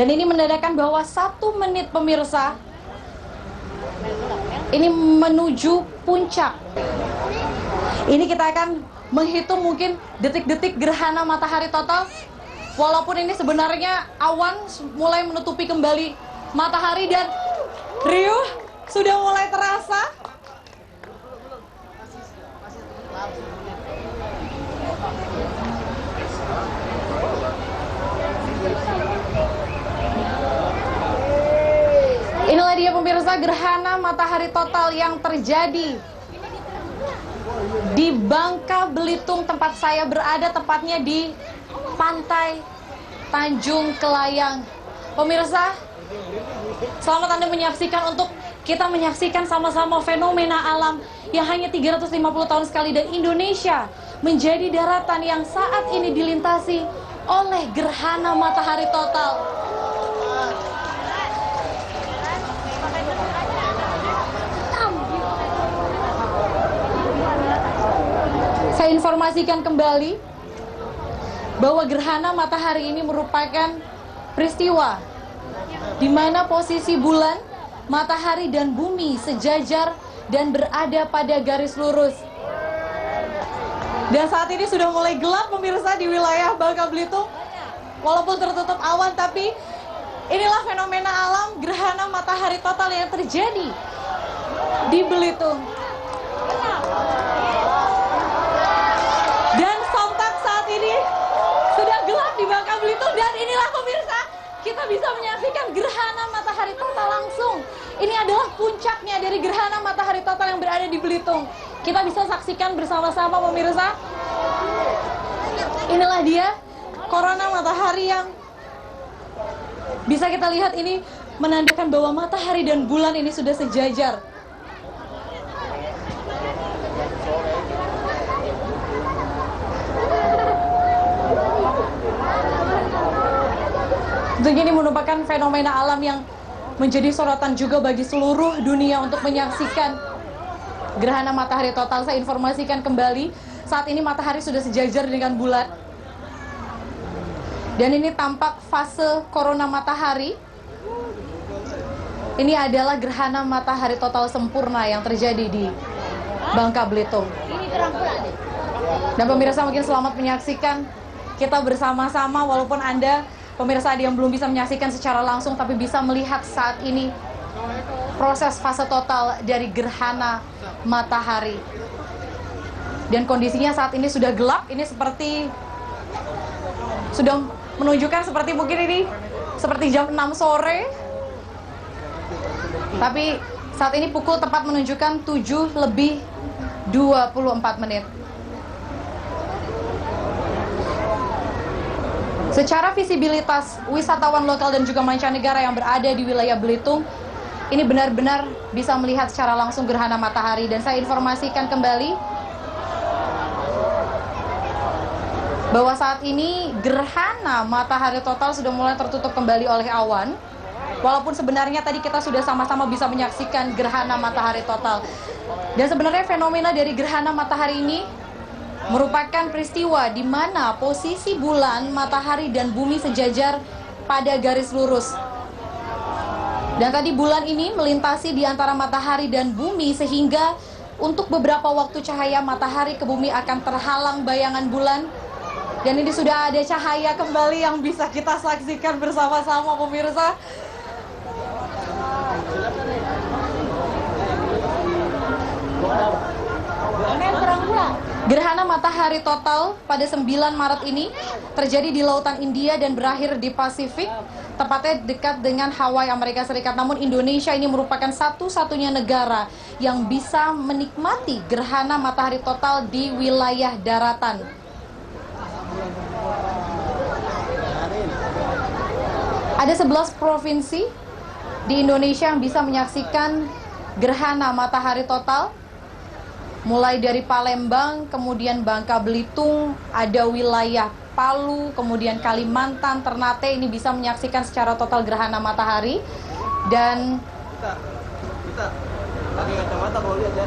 Dan ini menandakan bahwa 1 menit pemirsa ini menuju puncak. Ini kita akan menghitung mungkin detik-detik gerhana matahari total. Walaupun ini sebenarnya awan mulai menutupi kembali matahari dan riuh sudah mulai terasa. Inilah dia pemirsa gerhana matahari total yang terjadi di Bangka Belitung, tempat saya berada, tepatnya di Pantai Tanjung Kelayang. Pemirsa, selamat Anda menyaksikan, untuk kita menyaksikan sama-sama fenomena alam yang hanya 350 tahun sekali, dan Indonesia menjadi daratan yang saat ini dilintasi oleh gerhana matahari total. Saya informasikan kembali bahwa gerhana matahari ini merupakan peristiwa di mana posisi bulan, matahari, dan bumi sejajar dan berada pada garis lurus. Dan saat ini sudah mulai gelap pemirsa di wilayah Bangka Belitung. Walaupun tertutup awan, tapi inilah fenomena alam gerhana matahari total yang terjadi di Belitung. Dan sontak saat ini sudah gelap di Bangka Belitung, dan inilah pemirsa, kita bisa menyaksikan gerhana matahari total langsung. Ini adalah puncaknya dari gerhana matahari total yang berada di Belitung. Kita bisa saksikan bersama-sama pemirsa. Inilah dia korona matahari yang bisa kita lihat, ini menandakan bahwa matahari dan bulan ini sudah sejajar. Tentunya ini merupakan fenomena alam yang menjadi sorotan juga bagi seluruh dunia untuk menyaksikan gerhana matahari total. Saya informasikan kembali, saat ini matahari sudah sejajar dengan bulan. Dan ini tampak fase korona matahari. Ini adalah gerhana matahari total sempurna yang terjadi di Bangka Belitung. Dan pemirsa mungkin selamat menyaksikan kita bersama-sama, walaupun Anda pemirsa yang belum bisa menyaksikan secara langsung, tapi bisa melihat saat ini proses fase total dari gerhana matahari. Dan kondisinya saat ini sudah gelap, ini seperti sudah menunjukkan seperti mungkin ini seperti jam 6 sore. Tapi saat ini pukul tepat menunjukkan 7:24 menit. Secara visibilitas wisatawan lokal dan juga mancanegara yang berada di wilayah Belitung, ini benar-benar bisa melihat secara langsung gerhana matahari. Dan saya informasikan kembali bahwa saat ini gerhana matahari total sudah mulai tertutup kembali oleh awan. Walaupun sebenarnya tadi kita sudah sama-sama bisa menyaksikan gerhana matahari total. Dan sebenarnya fenomena dari gerhana matahari ini merupakan peristiwa di mana posisi bulan, matahari, dan bumi sejajar pada garis lurus. Dan tadi bulan ini melintasi di antara matahari dan bumi, sehingga untuk beberapa waktu cahaya matahari ke bumi akan terhalang bayangan bulan. Dan ini sudah ada cahaya kembali yang bisa kita saksikan bersama-sama pemirsa. Gerhana matahari total pada 9 Maret ini terjadi di lautan India dan berakhir di Pasifik, tepatnya dekat dengan Hawaii, Amerika Serikat. Namun Indonesia ini merupakan satu-satunya negara yang bisa menikmati gerhana matahari total di wilayah daratan. Ada 11 provinsi di Indonesia yang bisa menyaksikan gerhana matahari total. Mulai dari Palembang, kemudian Bangka Belitung, ada wilayah Palu, kemudian Kalimantan, Ternate, ini bisa menyaksikan secara total gerhana matahari. Dan kita pakai kacamata kalau lihat ya.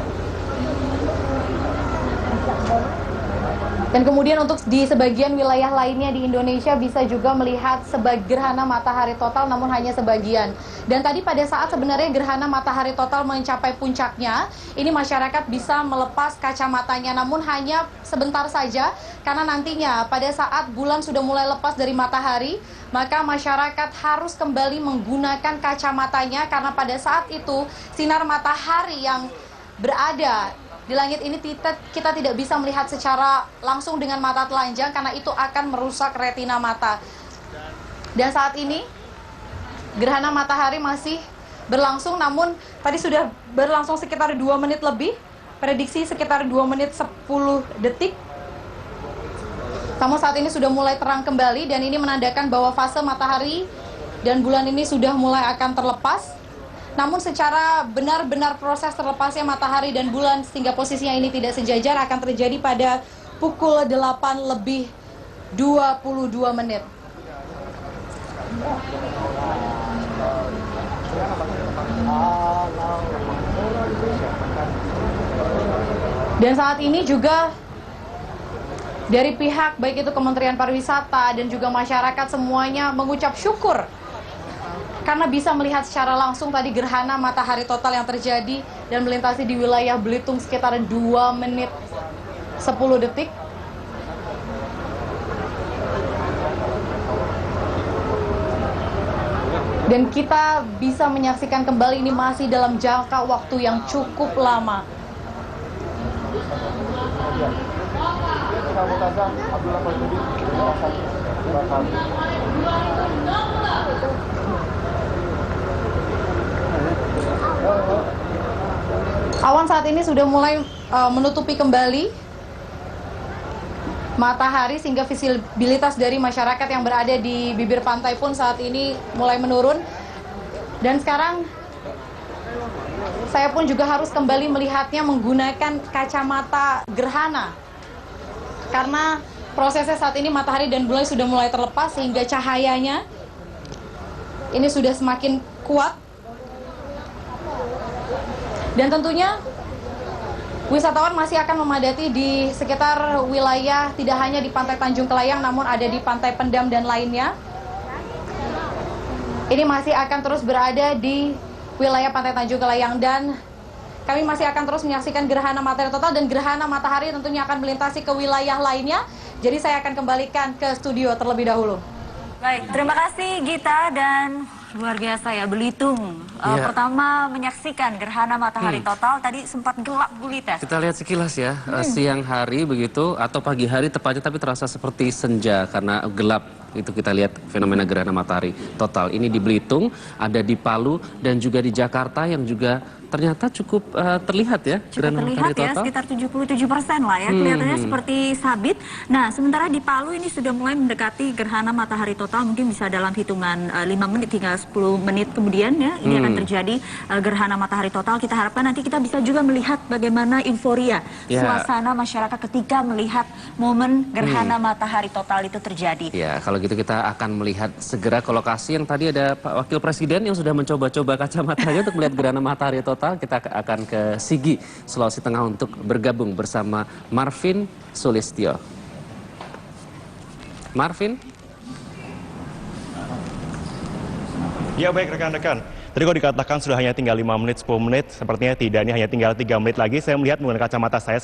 Dan kemudian untuk di sebagian wilayah lainnya di Indonesia bisa juga melihat gerhana matahari total, namun hanya sebagian. Dan tadi pada saat sebenarnya gerhana matahari total mencapai puncaknya, ini masyarakat bisa melepas kacamatanya, namun hanya sebentar saja, karena nantinya pada saat bulan sudah mulai lepas dari matahari, maka masyarakat harus kembali menggunakan kacamatanya, karena pada saat itu sinar matahari yang berada di langit ini kita tidak bisa melihat secara langsung dengan mata telanjang, karena itu akan merusak retina mata. Dan saat ini gerhana matahari masih berlangsung, namun tadi sudah berlangsung sekitar 2 menit lebih, prediksi sekitar 2 menit 10 detik. Namun saat ini sudah mulai terang kembali, dan ini menandakan bahwa fase matahari dan bulan ini sudah mulai akan terlepas. Namun secara benar-benar proses terlepasnya matahari dan bulan sehingga posisinya ini tidak sejajar akan terjadi pada pukul 8:22 menit. Dan saat ini juga dari pihak baik itu Kementerian Pariwisata dan juga masyarakat semuanya mengucap syukur karena bisa melihat secara langsung tadi gerhana matahari total yang terjadi dan melintasi di wilayah Belitung sekitar 2 menit 10 detik. Dan kita bisa menyaksikan kembali ini masih dalam jangka waktu yang cukup lama. Awan saat ini sudah mulai menutupi kembali matahari sehingga visibilitas dari masyarakat yang berada di bibir pantai pun saat ini mulai menurun. Dan sekarang saya pun juga harus kembali melihatnya menggunakan kacamata gerhana, karena prosesnya saat ini matahari dan bulan sudah mulai terlepas sehingga cahayanya ini sudah semakin kuat. Dan tentunya wisatawan masih akan memadati di sekitar wilayah, tidak hanya di Pantai Tanjung Kelayang, namun ada di Pantai Pendam dan lainnya. Ini masih akan terus berada di wilayah Pantai Tanjung Kelayang, dan kami masih akan terus menyaksikan gerhana matahari total, dan gerhana matahari tentunya akan melintasi ke wilayah lainnya. Jadi saya akan kembalikan ke studio terlebih dahulu. Baik, terima kasih Gita, dan luar biasa ya, Belitung. Pertama menyaksikan gerhana matahari total, tadi sempat gelap gulita. Kita lihat sekilas ya, siang hari begitu, atau pagi hari tepatnya, tapi terasa seperti senja karena gelap. Itu kita lihat fenomena gerhana matahari total. Ini di Belitung, ada di Palu, dan juga di Jakarta yang juga ternyata cukup terlihat ya. Cukup terlihat ya, sekitar 77% lah ya, kelihatannya seperti sabit. Nah, sementara di Palu ini sudah mulai mendekati gerhana matahari total, mungkin bisa dalam hitungan 5 menit hingga 10 menit kemudian ya, ini akan terjadi gerhana matahari total. Kita harapkan nanti kita bisa juga melihat bagaimana euforia suasana masyarakat ketika melihat momen gerhana matahari total itu terjadi. Ya, kalau gitu kita akan melihat segera ke lokasi yang tadi ada Pak Wakil Presiden yang sudah mencoba-coba kacamatanya untuk melihat gerhana matahari total. Kita akan ke Sigi, Sulawesi Tengah untuk bergabung bersama Marvin Sulistyo. Marvin? Ya baik rekan-rekan, tadi kalau dikatakan sudah hanya tinggal 5 menit, 10 menit, sepertinya tidak, ini hanya tinggal 3 menit lagi. Saya melihat menggunakan kacamata saya